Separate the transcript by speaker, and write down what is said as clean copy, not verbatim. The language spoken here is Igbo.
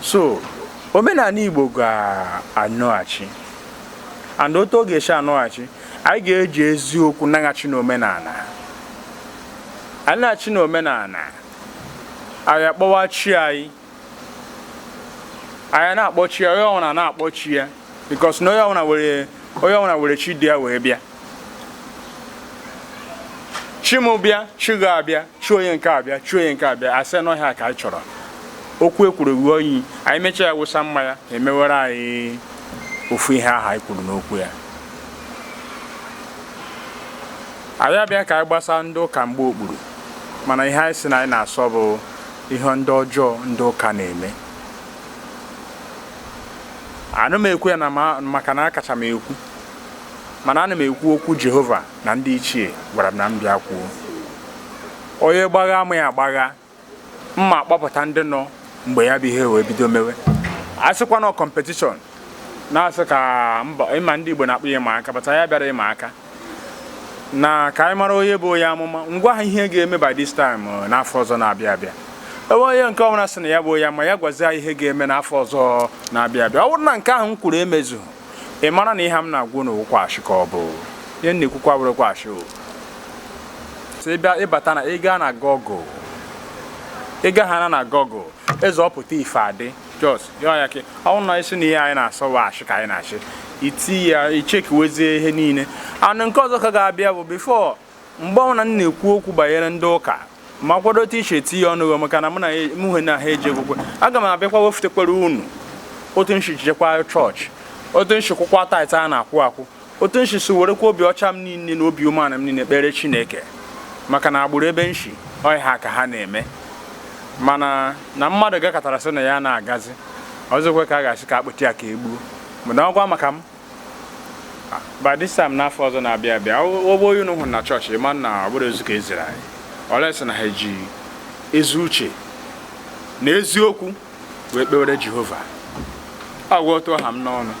Speaker 1: So omenala Igbo ga-anọghachi, and otu oge esi anọghachi anyị ga-eji eziokwu naghachi n'omenala. Anyị na-achị n'omenala, anyị akpọwa chi anyị na-akpọ chi ya, onye ọbụla na-akpọ chi ya, because na onye ọbụla were chi dị ya wee bịa. Chi m bịa, chi ga-abịa, chi onye nke abịa, chi onye nke abịa, asị n'ọhịa ka anyị chọrọ. Okwu ekwuru gị oyi, anyị mechaa ya wụsa mmanya, emewere anyị ofu ihe ahụ anyị kwuru n'okwu ya. Anyị abịa ka anyị gbasa ndị ụka mgbe okpuru, mana ihe anyị si na anyị na-asọ bụ ihe ndị ọjọọ ndị ụka na-eme. Ana m ekwu ya maka na akacha m ekwu, mana ana m ekwu okwu Jehova na ndị ichie gwara m na m bịa kwuo. Onye gbagha m ya agbagha, mma akpọpụta ndị nọ mgbe ya bụ ihe wee bido mewe. Asịkwa na competition na-asị ka ịma ndị Igbo na-akpọ ya ịma aka, bata ya bịara ịma aka na ka anyị mara onye bụ onye amụma, ngwa ha ihe ga-eme by this time n'afọ ọzọ na-abịa abịa. Onye nke ọbụla sị na ya bụ onye ma ya gwazi ya ihe ga-eme n'afọ ọzọ na-abịa abịa. Ọ bụrụ na nke ahụ m kwuru emezu, ị mara na ihe m na-agwụ n'okwu ashị ka ọ bụ ihe m na-ekwukwa bụrụkwa ashị. Ịbata na ịga na Google, ịga ha na Google ezọpụta ife adị jos ya ka ọ na isi na ihe anyị na-asọwa ashị ka anyị na-achị iti ya ichekiwezie ihe niile. Anụ nke ọzọ ka ga-abịa bụ before mgbe ọbụla m na-ekwu okwu banyere ndị ụka ma kwadote iche eti ya ọnụ maka na mụ na ha eji ekwukwe, aga m abịakwa wefụtekwara unu otu nchichekwa chọọchị, otu nchikwukwa tait a na-akwụ akwụ, otu nchisi werekwa obi ọcha m niile na obi umeala m niile kpere Chineke, maka na agbụrụ ebe nshi ọha ka ha na-eme. Mana na mmadụ gakọtara sị na ya na-agazi ọzọkwa ka a ga-asị ka akpụti ya ka egbuo, mana ọgwa maka m by this time n'afọ ọzọ na-abịa abịa ogbo onye unu hụrụ na chọọchị ịma na ọ bụrụ ezu ka eziri anyị, olesi na ha eji ezi uche na eziokwu wee kpewere Jehova. Agwa otu ọha m n'ọnụ.